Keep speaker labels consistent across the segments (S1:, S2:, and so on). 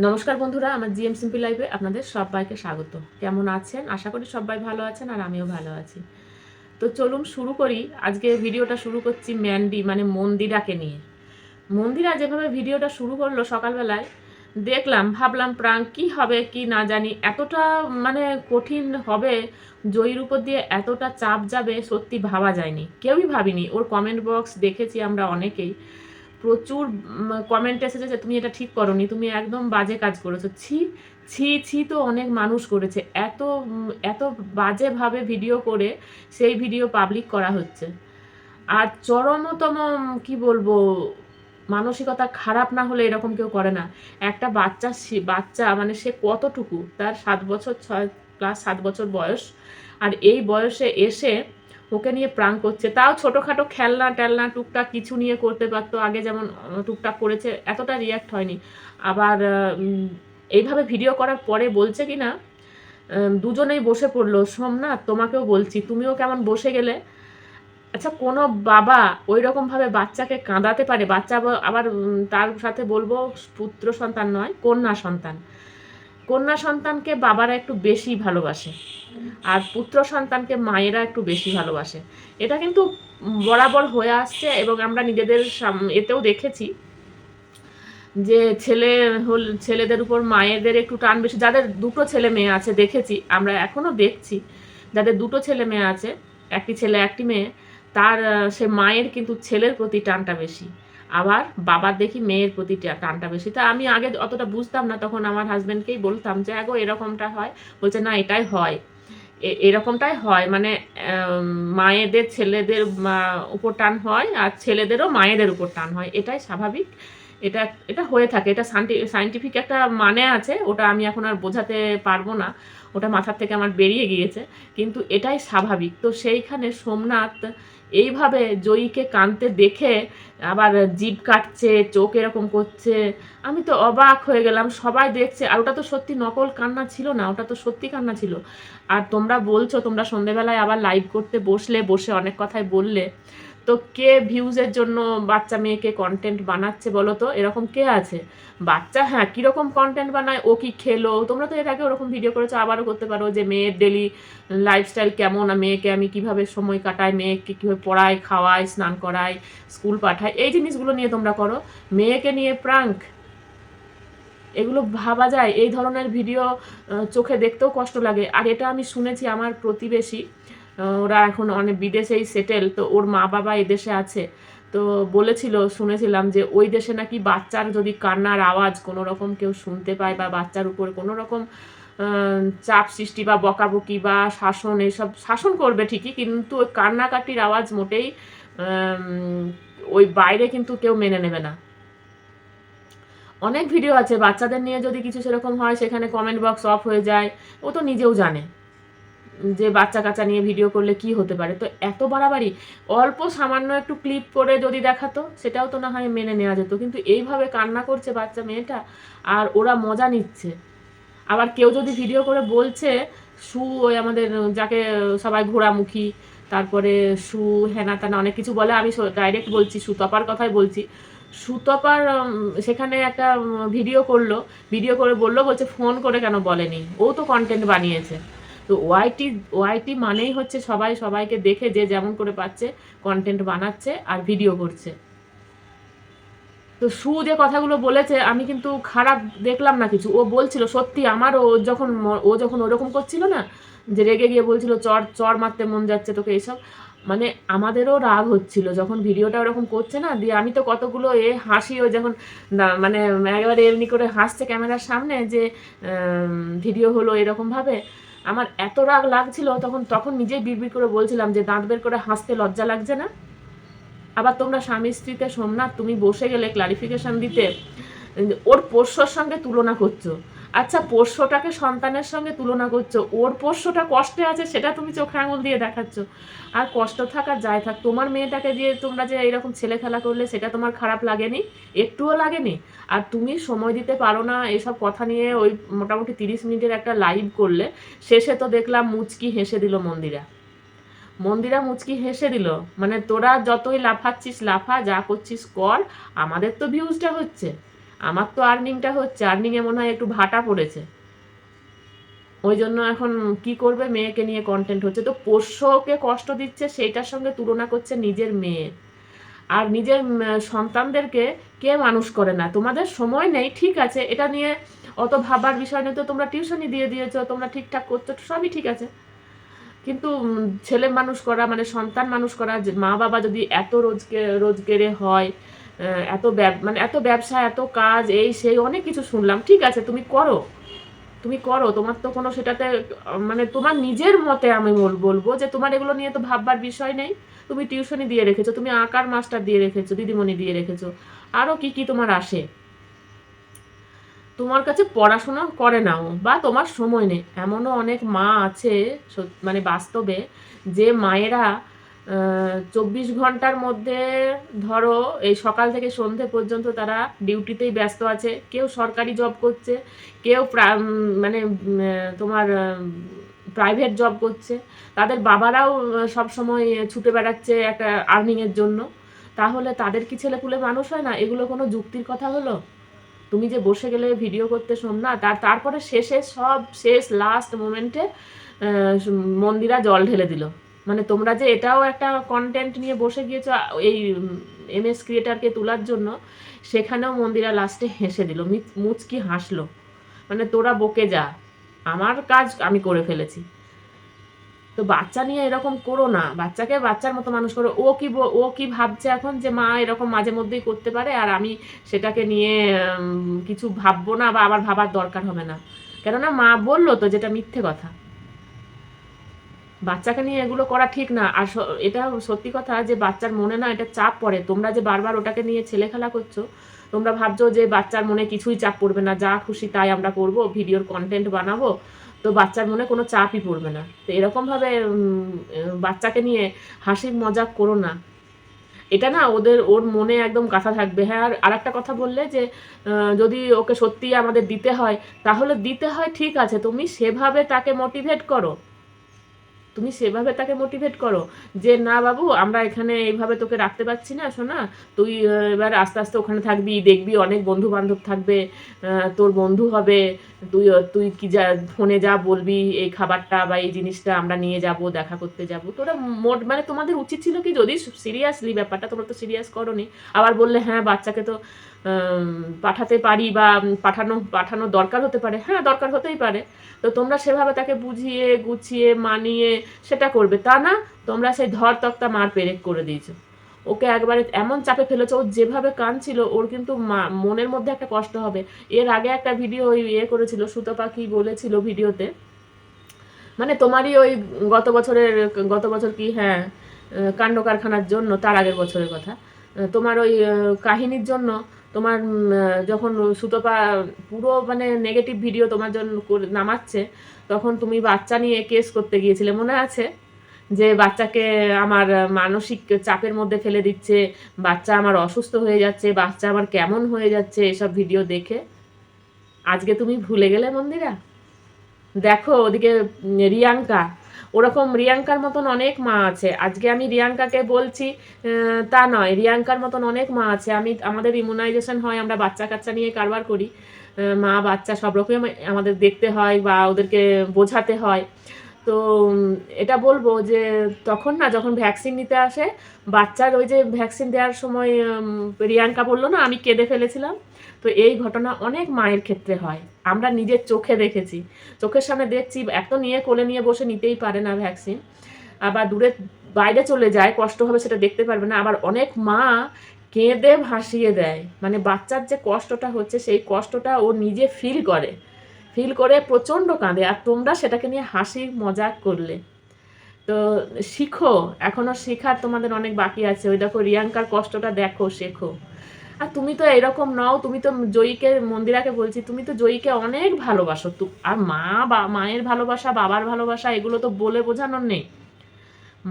S1: নমস্কার বন্ধুরা, আমার জিএম সিম্পল লাইফে আপনাদের সবাইকে স্বাগত। কেমন আছেন? আশা করি সবাই ভালো আছেন আর আমিও ভালো আছি। তো চলুন শুরু করি। আজকে ভিডিওটা শুরু করছি ম্যান্ডি মানে মন্দিরাকে নিয়ে। মন্দিরা যেভাবে ভিডিওটা শুরু করলো সকালবেলায়, দেখলাম, ভাবলাম প্রাঙ্ক কী হবে কি না জানি, এতটা মানে কঠিন হবে, জয়ীর উপর দিয়ে এতটা চাপ যাবে সত্যি ভাবা যায়নি, কেউই ভাবিনি। ওর কমেন্ট বক্স দেখেছি আমরা অনেকেই, প্রচুর কমেন্ট এসেছে যে তুমি এটা ঠিক করোনি, তুমি একদম বাজে কাজ করেছো। ছি ছি ছি, তো অনেক মানুষ করেছে, এত বাজেভাবে ভিডিও করে সেই ভিডিও পাবলিক করা হচ্ছে। আর চরমতম কি বলবো, মানসিকতা খারাপ না হলে এরকম কেউ করে না। একটা বাচ্চা মানে সে কতটুকু, তার 7 বছর 6+7 বছর বয়স, আর এই বয়সে এসে ওকে নিয়ে প্রাঙ্ক করছে। তাও ছোটোখাটো খেলনা টেলনা টুকটাক কিছু নিয়ে করতে পারতো, আগে যেমন টুকটাক করেছে, এতটা রিয়াক্ট হয়নি। আবার এইভাবে ভিডিও করার পরে বলছে কি না, দুজনেই বসে পড়লো, সোমনাথ তোমাকেও বলছি, তুমিও কেমন বসে গেলে। আচ্ছা, কোনো বাবা ওই রকমভাবে বাচ্চাকে কাঁদাতে পারে? বাচ্চা আবার তার সাথে বলবো পুত্র সন্তান নয়, কন্যা সন্তান। কন্যা সন্তানকে বাবারা একটু বেশি ভালোবাসে, আর পুত্র সন্তানকে মায়েরা একটু বেশি ভালোবাসে। এটা কিন্তু বরাবর হয়ে আসছে, এবং আমরা নিজেদের এতেও দেখেছি যে ছেলেদের উপর মায়েদের একটু টান বেশি। যাদের দুটো ছেলে মেয়ে আছে, দেখেছি আমরা, এখনও দেখছি, যাদের দুটো ছেলে মেয়ে আছে, একটি ছেলে একটি মেয়ে, তার সে মায়ের কিন্তু ছেলের প্রতি টানটা বেশি, আবার বাবার দেখি মেয়ের প্রতি টানটা বেশি। তা আমি আগে অতটা বুঝতাম না, তখন আমার হাজব্যান্ডকেই বলতাম যে আগো এরকমটা হয়। বলছে না, এটাই হয়, এরকমটাই হয়, মানে মায়েদের ছেলেদের উপর টান হয়, আর ছেলেদেরও মায়েদের উপর টান হয়, এটাই স্বাভাবিক। এটা এটা হয়ে থাকে, এটা সায়েন্টিফিক একটা মানে আছে, ওটা আমি এখন আর বোঝাতে পারবো না, ওটা মাথার থেকে আমার বেরিয়ে গিয়েছে, কিন্তু এটাই স্বাভাবিক। তো সেইখানে সোমনাথ এইভাবে জয়ীকে কাঁদতে দেখে আবার জিভ কাটছে, চোখ এরকম করছে, আমি তো অবাক হয়ে গেলাম। সবাই দেখছে, আর ওটা তো সত্যি নকল কান্না ছিল না, ওটা তো সত্যি কান্না ছিল। আর তোমরা বলছো, তোমরা সন্ধেবেলায় আবার লাইভ করতে বসে অনেক কথাই বললে, তো কে ভিউজের জন্য বাচ্চা মেয়েকে কন্টেন্ট বানাচ্ছে বলো তো? এরকম কে আছে? বাচ্চা, হ্যাঁ, কীরকম কন্টেন্ট বানায়, ও কি খেলো, তোমরা তো এর আগে ওরকম ভিডিও করেছো, আবারও করতে পারো, যে মেয়ের ডেলি লাইফস্টাইল কেমন, মেয়েকে আমি কিভাবে সময় কাটাই, মেয়েকে কীভাবে পড়াই, খাওয়াই, স্নান করাই, স্কুল পাঠাই, এই জিনিসগুলো নিয়ে তোমরা করো। মেয়েকে নিয়ে প্রাঙ্ক, এগুলো ভাবা যায়? এই ধরনের ভিডিও চোখে দেখতেও কষ্ট লাগে। আর এটা আমি শুনেছি, আমার প্রতিবেশী, ওরা এখন অনেক বিদেশেই সেটেল, তো ওর মা বাবা এদেশে আছে, তো বলেছিল, শুনেছিলাম যে ওই দেশে নাকি বাচ্চার যদি কান্নার আওয়াজ কোনো রকম কেউ শুনতে পায়, বা বাচ্চার উপর কোনো রকম চাপ সৃষ্টি বা বকাবকি বা শাসন, এইসব শাসন করবে ঠিকই, কিন্তু ওই কান্নাকাটির আওয়াজ মোটেই ওই বাইরে কিন্তু কেউ মেনে নেবে না। অনেক ভিডিও আছে বাচ্চাদের নিয়ে, যদি কিছু সেরকম হয় সেখানে কমেন্ট বক্স অফ হয়ে যায়, ও তো নিজেও জানে যে বাচ্চা কাচ্চা নিয়ে ভিডিও করলে কি হতে পারে। তো এত বাড়াবাড়ি, অল্প সামান্য একটু ক্লিপ করে যদি দেখাতো সেটাও তো না হয় মেনে নেওয়া যেত, কিন্তু এইভাবে কান্না করছে বাচ্চা মেয়েটা, আর ওরা মজা নিচ্ছে। আবার কেউ যদি ভিডিও করে বলছে, ওই আমাদের যাকে সবাই ঘোড়ামুখী, তারপরে হেনা তেনা অনেক কিছু বলে, আমি ডাইরেক্ট বলছি, সুতপার কথাই বলছি। সুতপার সেখানে একটা ভিডিও করে বললো, বলছে ফোন করে কেন বলেনি, ও তো কন্টেন্ট বানিয়েছে। তো ওয়াইটি মানেই হচ্ছে সবাই সবাইকে দেখে যে যেমন করে পাচ্ছে কন্টেন্ট বানাচ্ছে আর ভিডিও করছে। তো যে কথাগুলো বলেছে, আমি কিন্তু খারাপ দেখলাম না কিছু, ও বলছিল সত্যি, আমারও ও যখন ওরকম করছিল না, যে রেগে গিয়ে বলছিল চর চর মারতে মন যাচ্ছে তোকে, এইসব, মানে আমাদেরও রাগ হচ্ছিল যখন ভিডিওটা ওরকম করছে না, দিয়ে আমি তো কতগুলো হাসি, ও যখন মানে একেবারে এমনি করে হাসছে ক্যামেরার সামনে, যে ভিডিও হলো এরকমভাবে, আমার এত রাগ লাগছিল, তখন নিজেই বিড়বিড় করে বলছিলাম যে দাঁত বের করে হাসতে লজ্জা লাগছে না? আবার তোমরা স্বামী স্ত্রীতে, সোমনাথ তুমি বসে গেলে ক্লারিফিকেশন দিতে, ওর পোষ্যর সঙ্গে তুলনা করছো। আচ্ছা, পোষ্যটাকে সন্তানের সঙ্গে তুলনা করছো, ওর পোষ্যটা কষ্টে আছে সেটা তুমি চোখে আঙুল দিয়ে দেখাচ্ছ। আর কষ্ট থাক আর যাই থাক, তোমার মেয়েটাকে দিয়ে তোমরা যে এরকম ছেলে খেলা করলে, সেটা তোমার খারাপ লাগেনি? একটুও লাগেনি? আর তুমি সময় দিতে পারো না এসব কথা নিয়ে, ওই মোটামুটি 30 মিনিটের একটা লাইভ করলে, শেষে তো দেখলাম মুচকি হেসে দিল মন্দিরা মুচকি হেসে দিল, মানে তোরা যতই লাফাচ্ছিস লাফা, যা করছিস কর, আমাদের তো ভিউজটা হচ্ছে, আমার তো আর্নিংটা হচ্ছে, আর্নিংয়ে মনে হয় একটু ভাটা পড়েছে, ওই জন্য এখন কি করবে, মেয়েকে নিয়ে কন্টেন্ট হচ্ছে। তো পোষ্যকে কষ্ট দিচ্ছে, সেইটার সঙ্গে তুলনা করছে নিজের মেয়ের। আর নিজের সন্তানদেরকে কে মানুষ করে না? তোমাদের সময় নেই, ঠিক আছে, এটা নিয়ে অত ভাবার বিষয় নেই। তো তোমরা টিউশনই দিয়ে দিয়েছো, তোমরা ঠিকঠাক করছো, সবই ঠিক আছে, কিন্তু ছেলে মানুষ করা মানে সন্তান মানুষ করা, মা বাবা যদি এত রোজগেরে হয়, এত মানে এত ব্যবসা, এত কাজ, এই সেই অনেক কিছু শুনলাম, ঠিক আছে, তুমি করো, তুমি করো, তোমার তো কোনো সেটাতে মানে তোমার নিজের মতে আমি বলবো যে তোমার এগুলো নিয়ে তো ভাববার বিষয় নেই। তুমি টিউশনি দিয়ে রেখেছো, তুমি আঁকার মাস্টার দিয়ে রেখেছো, দিদিমণি দিয়ে রেখেছো, আরও কি কি তোমার আসে, তোমার কাছে পড়াশোনা করে নাও বা তোমার সময় নেই। এমনও অনেক মা আছে মানে বাস্তবে, যে মায়েরা 24 ঘন্টার মধ্যে ধরো এই সকাল থেকে সন্ধে পর্যন্ত তারা ডিউটিতেই ব্যস্ত আছে, কেউ সরকারি জব করছে, কেউ মানে তোমার প্রাইভেট জব করছে, তাদের বাবারাও সব সময় ছুটে বেড়াচ্ছে একটা আর্নিংয়ের জন্য। তাহলে তাদের কি ছেলেপুলে মানুষ হয় না? এগুলো কোনো যুক্তির কথা হলো? তুমি যে বসে গেলে ভিডিও করতে শোন না, তারপরে শেষ লাস্ট মোমেন্টে মন্দিরা জল ঢেলে দিল। মানে তোমরা যে এটাও একটা কন্টেন্ট নিয়ে বসে গিয়েছো এই MS ক্রিয়েটারকে তোলার জন্য, সেখানেও মন্দিরা লাস্টে হেসে দিল, মুচকি হাসলো, মানে তোরা বকে যা, আমার কাজ আমি করে ফেলেছি। তো বাচ্চা নিয়ে এরকম করো না, বাচ্চাকে বাচ্চার মতো মানুষ করো। ও কি ভাবছে এখন, যে মা এরকম মাঝে মধ্যেই করতে পারে আর আমি সেটাকে নিয়ে কিছু ভাববো না বা আবার ভাবার দরকার হবে না? কেননা মা বললো তো, যেটা মিথ্যে কথা। বাচ্চাকে নিয়ে এগুলো করা ঠিক না। আর এটা সত্যি কথা যে বাচ্চার মনে না এটা চাপ পড়ে। তোমরা যে বারবার ওটাকে নিয়ে ছেলেখেলা করছো, তোমরা ভাবছো যে বাচ্চার মনে কিছুই চাপ পড়বে না, যা খুশি তাই আমরা করব, ভিডিওর কন্টেন্ট বানাবো, তো বাচ্চার মনে কোনো চাপই পড়বে না। তো এরকমভাবে বাচ্চাকে নিয়ে হাসির মজাক করো না, এটা না ওর মনে একদম গাঁথা থাকবে। হ্যাঁ, আর একটা কথা বললে যে যদি ওকে সত্যিই আমাদের দিতে হয়, তাহলে দিতে হয়, ঠিক আছে, তুমি সেভাবে তাকে মোটিভেট করো, তুমি সেভাবে তাকে মোটিভেট করো যে না বাবু, আমরা এখানে এইভাবে তোকে রাখতে পারছি না সোনা, তুই এবার আস্তে আস্তে ওখানে থাকবি, দেখবি অনেক বন্ধু বান্ধব থাকবে, তোর বন্ধু হবে, তুই তুই কি যা ফোনে যা বলবি এই খাবারটা বা এই জিনিসটা আমরা নিয়ে যাব, দেখা করতে যাব, তোরা মানে তোমাদের উচিত ছিল কি, যদি সিরিয়াসলি ব্যাপারটা, তোমরা তো সিরিয়াস করোনি, আবার বললে হ্যাঁ বাচ্চাকে তো পাঠাতে পারি বা পাঠানো দরকার হতে পারে, হ্যাঁ দরকার হতেই পারে, তো তোমরা সেভাবে তাকে বুঝিয়ে গুছিয়ে মানিয়ে সেটা করবে, তা না তোমরা সেই ধর তক্তা মার পেরেক করে দিয়েছো, ওকে একবারে এমন চাপে ফেলেছো, ও যেভাবে কাঁদছিল ওর কিন্তু মনের মধ্যে একটা কষ্ট হবে। এর আগে একটা ভিডিও করেছিল সুতো পাখি, বলেছিল ভিডিওতে, মানে তোমারই ওই গত বছর কি, হ্যাঁ, কাণ্ড কারখানার জন্য, তার আগের বছরের কথা, তোমার ওই কাহিনীর জন্য, তোমার যখন সুতপা পুরো মানে নেগেটিভ ভিডিও তোমার জন্য নামাচ্ছে, তখন তুমি বাচ্চা নিয়ে কেস করতে গিয়েছিলে, মনে আছে? যে বাচ্চাকে আমার মানসিক চাপের মধ্যে ফেলে দিচ্ছে, বাচ্চা আমার অসুস্থ হয়ে যাচ্ছে, বাচ্চা আমার কেমন হয়ে যাচ্ছে, এসব ভিডিও দেখে আজকে তুমি ভুলে গেলে মন্দিরা? দেখো ওদিকে রিয়াঙ্কা, ওরকম রিয়াঙ্কার মতন অনেক মা আছে। আজকে আমি রিয়াঙ্কাকে বলছি তা নয়, রিয়াঙ্কার মতন অনেক মা আছে। আমাদের ইমিউনাইজেশন হয়, আমরা বাচ্চা কাচ্চা নিয়ে কারবার করি, মা বাচ্চা সব রকম আমাদের দেখতে হয় বা ওদেরকে বোঝাতে হয়। তো এটা বলবো যে তখন না, যখন ভ্যাকসিন নিতে আসে বাচ্চার, ওই যে ভ্যাকসিন দেওয়ার সময় রিয়াঙ্কা বললো না আমি কেঁদে ফেলেছিলাম, তো এই ঘটনা অনেক মায়ের ক্ষেত্রে হয়, আমরা নিজের চোখে দেখেছি, চোখের সামনে দেখছি, এত নিয়ে কোলে নিয়ে বসে নিতেই পারে না ভ্যাকসিন, আবার দূরে বাইরে চলে যায়, কষ্ট হবে সেটা দেখতে পারবে না, আবার অনেক মা কেঁদে ভাসিয়ে দেয়, মানে বাচ্চার যে কষ্টটা হচ্ছে সেই কষ্টটা ও নিজে ফিল করে প্রচণ্ড কাঁদে, আর তোমরা সেটাকে নিয়ে হাসি মজাক করলে। তো শিখো, এখনো শেখার তোমাদের অনেক বাকি আছে। ওই দেখো রিয়াঙ্কার কষ্টটা দেখো, শেখো। আর তুমি তো এরকম নও, তুমি তো জয়ীকে, মন্দিরাকে বলছি, তুমি তো জয়ীকে অনেক ভালোবাসো, আর মায়ের ভালোবাসা, বাবার ভালোবাসা, এগুলো তো বলে বোঝানোর নেই।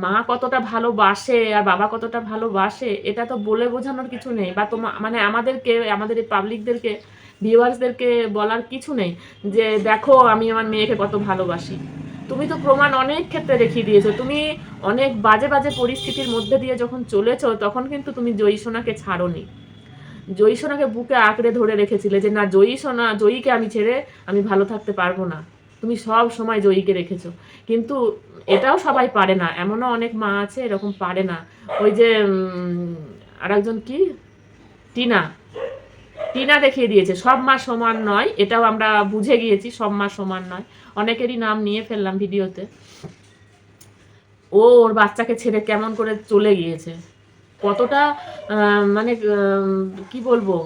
S1: মা কতটা ভালোবাসে আর বাবা কতটা ভালোবাসে, এটা তো বলে বোঝানোর কিছু নেই, বা মানে আমাদের এই পাবলিকদেরকে, ভিউয়ার্সদেরকে বলার কিছু নেই যে দেখো আমি আমার মেয়েকে কত ভালোবাসি। তুমি তো প্রমাণ অনেক ক্ষেত্রে দেখিয়ে দিয়েছো, তুমি অনেক বাজে বাজে পরিস্থিতির মধ্যে দিয়ে যখন চলেছো, তখন কিন্তু তুমি জয়ী সোনাকে ছাড়োনি। জয়ী সোনাকে বুকে আঁকড়ে ধরে রেখেছিলে যে না জয়ী সোনা, জয়ীকে আমি ছেড়ে আমি ভালো থাকতে পারবো না। তুমি সব সময় জয়ীকে রেখেছো, কিন্তু এটাও সবাই পারে না, এমনও অনেক মা আছে এরকম পারে না। ওই যে আরেকজন কি টিনা, টিনা দেখিয়ে দিয়েছে সব মা সমান নয়, এটাও আমরা বুঝে গিয়েছি, সব মা সমান নয়। অনেকেরই নাম নিয়ে ফেললাম ভিডিওতে। ও ওর বাচ্চাকে ছেড়ে কেমন করে চলে গিয়েছে, কতটা মানে কি বলবো,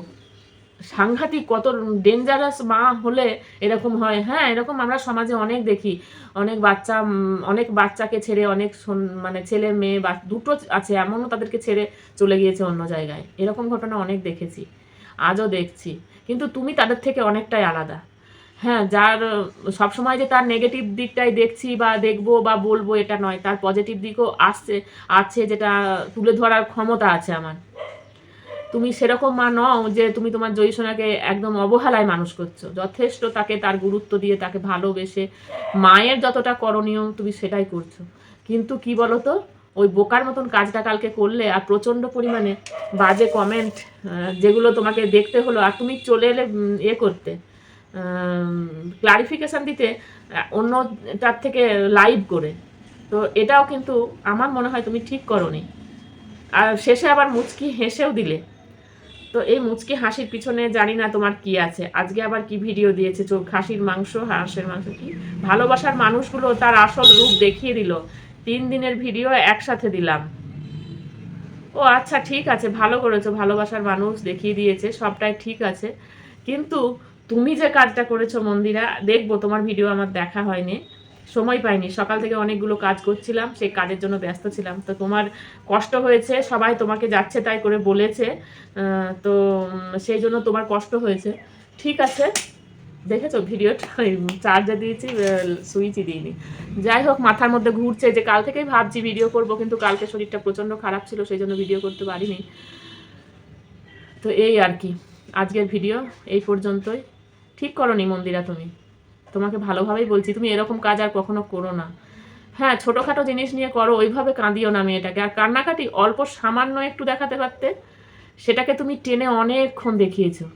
S1: সাংঘাতিক, কত ডেঞ্জারাস মা হলে এরকম হয়। হ্যাঁ, এরকম আমরা সমাজে অনেক দেখি, অনেক বাচ্চাকে ছেড়ে, অনেক মানে ছেলে মেয়ে বা দুটো আছে এমনও তাদেরকে ছেড়ে চলে গিয়েছে অন্য জায়গায়, এরকম ঘটনা অনেক দেখেছি, আজও দেখছি। কিন্তু তুমি তাদের থেকে অনেকটাই আলাদা। হ্যাঁ, যার সবসময় যে তার নেগেটিভ দিকটাই দেখছি বা দেখবো বা বলবো এটা নয়, তার পজিটিভ দিকও আছে যেটা তুলে ধরার ক্ষমতা আছে আমার। তুমি সেরকম মা নও যে তুমি তোমার জয়ী সোনাকে একদম অবহেলায় মানুষ করছো, যথেষ্ট তাকে তার গুরুত্ব দিয়ে তাকে ভালোবেসে মায়ের যতটা করণীয় তুমি সেটাই করছো। কিন্তু কি বলতো, ওই বোকার মতন কাজটা কালকে করলে, আর প্রচণ্ড পরিমাণে বাজে কমেন্ট যেগুলো তোমাকে দেখতে হলো, আর তুমি চলে এলে করতে ক্লারিফিকেশান দিতে অন্যটার থেকে লাইভ করে। তো এটাও কিন্তু আমার মনে হয় তুমি ঠিক করোনি। আর শেষে আবার মুচকি হেসেও দিলে। তো এই মুচকি হাসির পিছনে জানি না তোমার কি আছে। আজকে আবার কি ভিডিও দিয়েছে, খাসির মাংস, হাঁসের মাংস, কি ভালোবাসার মানুষগুলো তার আসল রূপ দেখিয়ে দিল। 3 দিনের ভিডিও একসাথে দিলাম। ও আচ্ছা, ঠিক আছে, ভালো করেছো, ভালোবাসার মানুষ দেখিয়ে দিয়েছে, সবটাই ঠিক আছে। কিন্তু তুমি যে কাজটা করেছো মন্দিরা, দেখবো তোমার ভিডিও আমার দেখা হয়নি, সময় পাইনি, সকাল থেকে অনেকগুলো কাজ করছিলাম, সেই কাজের জন্য ব্যস্ত ছিলাম। তো তোমার কষ্ট হয়েছে, সবাই তোমাকে যাচ্ছে তাই করে বলেছে, তো সেই জন্য তোমার কষ্ট হয়েছে, ঠিক আছে। দেখেছো ভিডিওটা, চার্জে দিয়েছি, সুইচই দিইনি। যাই হোক, মাথার মধ্যে ঘুরছে যে কাল থেকেই ভাবছি ভিডিও করব, কিন্তু কালকে শরীরটা প্রচণ্ড খারাপ ছিল, সেই জন্য ভিডিও করতে পারিনি। তো এই আর কি, আজকের ভিডিও এই পর্যন্তই। ঠিক করোনি মন্দিরা, তুমি, তোমাকে ভালোভাবেই বলছি, তুমি এরকম কাজ আর কখনো করো না। হ্যাঁ, ছোটোখাটো জিনিস নিয়ে করো, ওইভাবে কাঁদিও না মেয়েটাকে। আর কান্নাকাটি অল্প সামান্য একটু দেখাতে পারতে, সেটাকে তুমি টেনে অনেকক্ষণ দেখিয়েছো।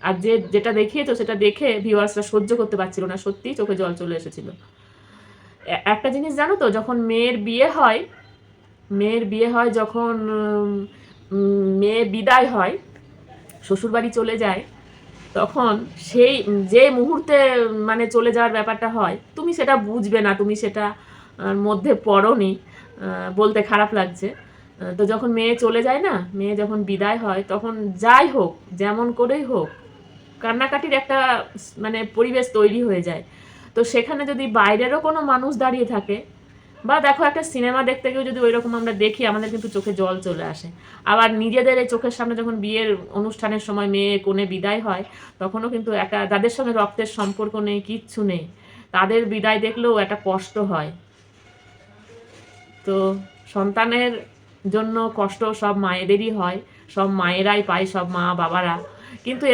S1: আর যেটা দেখিয়েছো সেটা দেখে ভিউয়ার্সরা সহ্য করতে পারছিল না, সত্যিই চোখে জল চলে এসেছিল। একটা জিনিস জানো তো, যখন মেয়ের বিয়ে হয়, যখন মেয়ে বিদায় হয়, শ্বশুরবাড়ি চলে যায়, তখন সেই যে মুহূর্তে মানে চলে যাওয়ার ব্যাপারটা হয়, তুমি সেটা বুঝবে না, তুমি সেটা মধ্যে পড়োনি, বলতে খারাপ লাগছে। তো যখন মেয়ে চলে যায় না, মেয়ে যখন বিদায় হয়, তখন যাই হোক, যেমন করেই হোক, কান্নাকাটির একটা মানে পরিবেশ তৈরি হয়ে যায়। তো সেখানে যদি বাইরেরও কোনো মানুষ দাঁড়িয়ে থাকে, বা দেখো একটা সিনেমা দেখতে গিয়েও যদি ওই রকম আমরা দেখি, আমাদের কিন্তু চোখে জল চলে আসে। আবার নিজেদের এই চোখের সামনে যখন বিয়ের অনুষ্ঠানের সময় মেয়ে কোণে বিদায় হয়, তখনও কিন্তু একটা, যাদের সঙ্গে রক্তের সম্পর্ক নেই, কিচ্ছু নেই, তাদের বিদায় দেখলেও একটা কষ্ট হয়। তো সন্তানের জন্য কষ্ট সব মায়েদেরই হয়, সব মায়েরাই পায়, সব মা বাবারা। কিন্তু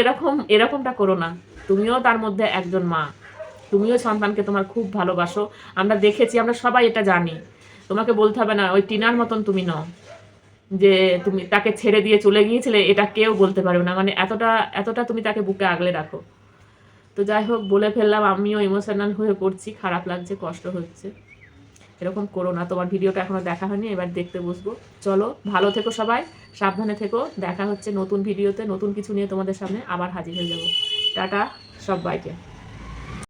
S1: এরকমটা করো না, তুমিও তার মধ্যে একজন মা, তুমিও সন্তানকে তোমার খুব ভালোবাসো, আমরা দেখেছি, আমরা সবাই এটা জানি। তোমাকে বলতে হবে না ওই টিনার মতন তুমি নও যে তুমি তাকে ছেড়ে দিয়ে চলে গিয়েছিলে, এটা কেউ বলতে পারবে না, মানে এতটা তুমি তাকে বুকে আগলে রাখো। তো যাই হোক, বলে ফেললাম, আমিও ইমোশনাল হয়ে পড়ছি, খারাপ লাগছে, কষ্ট হচ্ছে। এরকম করো না। তোমার ভিডিওটা এখনো দেখা হয়নি, এবার দেখতে বসবো। চলো, ভালো থেকো সবাই, সাবধানে থেকো, দেখা হচ্ছে নতুন ভিডিওতে, নতুন কিছু নিয়ে তোমাদের সামনে আবার হাজির হয়ে যাব। টাটা সবাইকে।